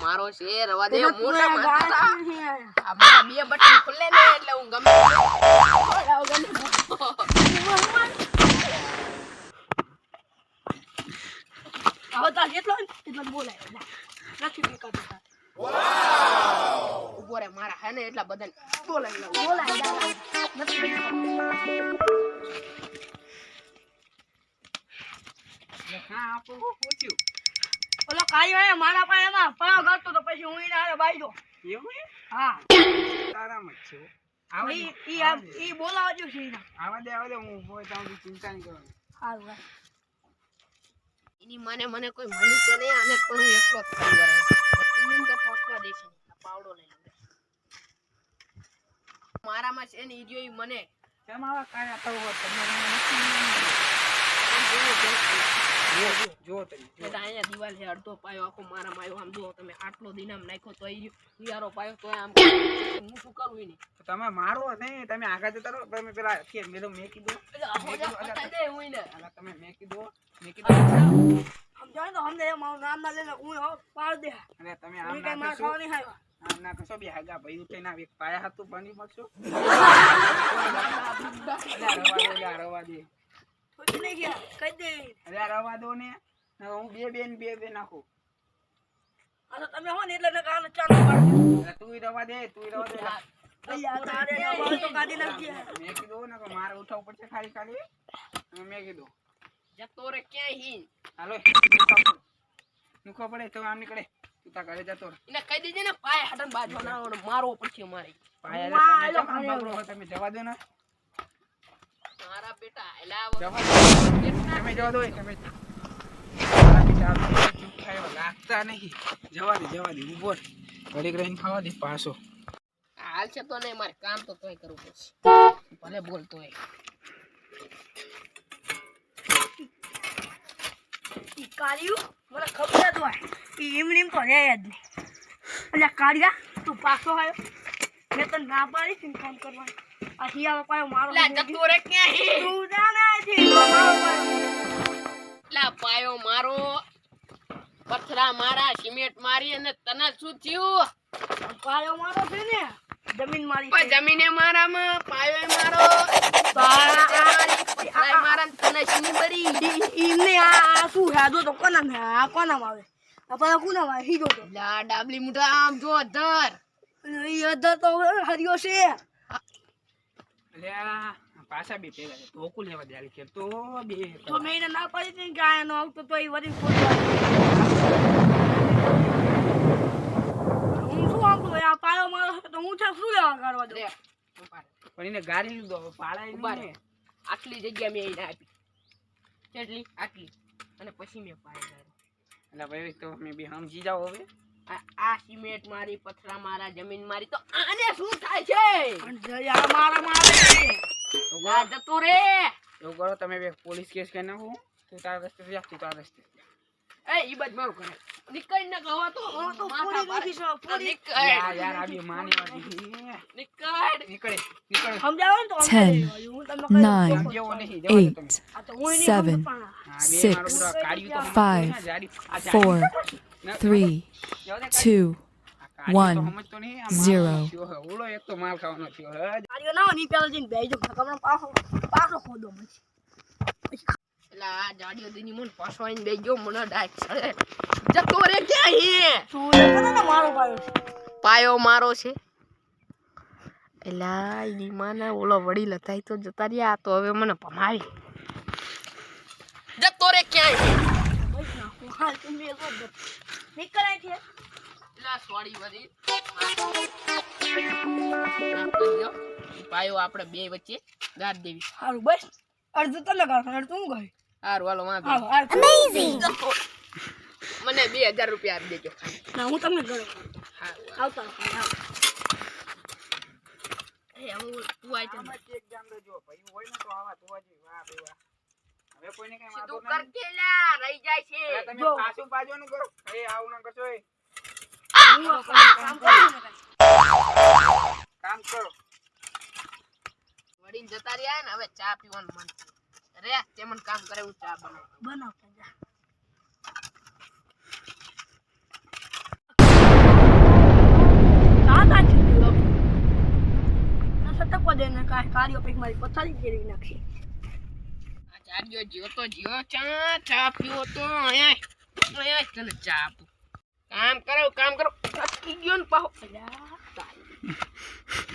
મારો છે રવા દે મોટા માથા આ મારા બે બટન ખુલે ને એટલે હું ગમે આવતા જેટલો એટલો બોલાય નથી બેકાતો વાવ ઉભો રે મારા હે ને એટલા બદન બોલાય નથી હા આપો પૂછ્યું ઓલો કાળિયો મારા પાસે એમાં પાવ કરતો તો પછી હું એને હારે બાઈ દો એવું હે હા તારામ જ છે ઈ બોલાવજો છે એને આવા દે હું બોય તાઉ ચિંતા નહીં કરવાની હારું એની મને કોઈ મળ્યું તો નહીં આને પણ હું એકલો જ પરિવાર એની તો ફોસવા દેશે પાવડો લઈ લે મારામાં છે ને ઈડિયો ઈ મને કેમ આવા કાયા તો તમે જો તમે બેટા અહીંયા દીવાલ છે અડધો પાયો આખો મારા માયો આમ જો તમે આટલો દિનામ નાખ્યો તો યારો પાયો તો આમ હું શું કરું નહીં તમે મારો નહીં તમે આગળ જતા રહો તમે પેલા કે મેં કીધું તમે મેં કીધું સમજાય તો હમને મારું નામ ના લેને હું પાડ દે અરે તમે આમ કઈ માર ખાવા નહીં આવ્યો આમ ના કશો બી હાગા ભાઈ ઉઠે ના એક પાયા હતું બની મળશો રવા દે થોડી નહીં ગયા કહી દે અરે રવા દો ને હું બે નાખું આ તમે હો ને એટલે ને કાન ચાનો પાડ અરે તું રવા દે અલ્યા તારે નવાળ તો કાઢી નાખી મેં કીધું ને કે મારે ઉઠાવવું પડશે ખાલી મેં કીધું જતો રે ક્યાં હી હાલો નુખો પડે તો આમ નીકળે તું તા ઘરે જતો એને કહી દેજે ને પાય હટન બાજુ ના મારવો પડશે મારે પાયા તમે જવા દો ને મારા બેટા એલા તમે જવા દો તમે લાગતા નહીં જવા દે ઉભો ઘડીક રહીને ખાવા દે પાછો હાલ છે તો નહીં મારે કામ તો તોય કરવું પડશે ભલે બોલતો હોય કાળિયું મને ખબર જ હોય એમ તો રે જ નહીં અલ્યા કાળિયા તું પાછો આવ્યો મેં તને ના પાડી ને કામ કરવાનું આ હિયાળો પાયો મારો જતો રે ક્યાં હી તું જાણે છે લા પાયો મારો પથરા મારા સિમેન્ટ મારી અને તને શું થયું પાયો મારો છે ને જમીન મારી પણ જમીને મારામાં પાયો મારો મારા તને શીની બરી ઈને આ શું હેદો તો કોના મે આ કોના આવે આપા કોના આવે હીજો તો લા ડાબલી મુઠા આમ જો ધર ઈ અધર તો હરિયો છે અલ્યા પાછા બે પેલા ધોકુ લેવા દે આલી તો બે તો મેને ના પાડી ને ગાય નો આવતો તો ઈ વરી ફોડવા હું શું આમ તો આ પાયો મારો તો હું છે શું લેવા કરવા દે પણ એને ગાડી લીધો પાળાય નહીં આટલી જગ્યા મેં એને આપી કેટલી આટલી અને પછી મેં પાય ગાડી એટલે ભાઈ તો મે બી સમજી જાવ હવે આ સિમેન્ટ મારી પથરા મારા જમીન મારી તો આને શું થાય છે જયા મારા મારે લા જતો રે એવું કરો તમે બે પોલીસ કેસ કરી નાખો તું તારા રસ્તે જા તું તારા રસ્તે એ ઈ બધ મારું કરે નીકળ ન ગવા તો પૂરી નથી સો પૂરી યાર આવી માની વાળી નીકળ સમજાવો ને તો 10, 9, 8, 7, 6, 5, 4, 3, 2, 1, 0. ઓલો એક તો માલ ખાવાનો થયો હે આર્યો ના ની પેલા જઈને બેજો કમણ પાછો ખોદો પછી લા આ જાડીઓ દીની મન પાછો આઈને બેજો મને ડાક છળે જતો રે ક્યાં હે તું ને મારો પાયો મારો છે એલા ઈ માના ઓલો વડી લતાઈ તો જતા રહ્યા તો હવે મને ભમાવી જતો રે ક્યાં હે હાલ તું મે તો નીકળાય છે લા સોડી વધી પાયો આપણે બે વચ્ચે ગાડ દેવી હારું બસ અડધો તને ગાળ અડધો હું ગઈ હારું હાલો વાંધો અમેઝિંગ મને 2000 રૂપિયા આપી દેજો ના હું તમને ગળો હારું આવતા એ હું તું આઈ તને એક્ઝામ દેજો ભાઈ હોય ને તો આવા તો જ વાહ ભાઈ વાહ હવે કોઈને કઈ વાંધો તું કરકે લા રહી જાય છે તમે પાછું પાજવાનું કરો એ આવું ના કરશો એ કામ કરો વડીને જતા રહ્યા ને હવે ચા પીવાનું મન રે તે મને કામ કરે હું ચા બનાવું બનાવતા જા કાકા ચૂક્યો ના સટકવા દે ને કાર્યો પૈક મારી પથારી ફેરવી નાખશે આ ચાર્યો જીવો તો જીવો ચા પીવો તો અહીંયા તને ચા આપું કામ કરો થકી ગયો ને પાહો અલ્યા તારી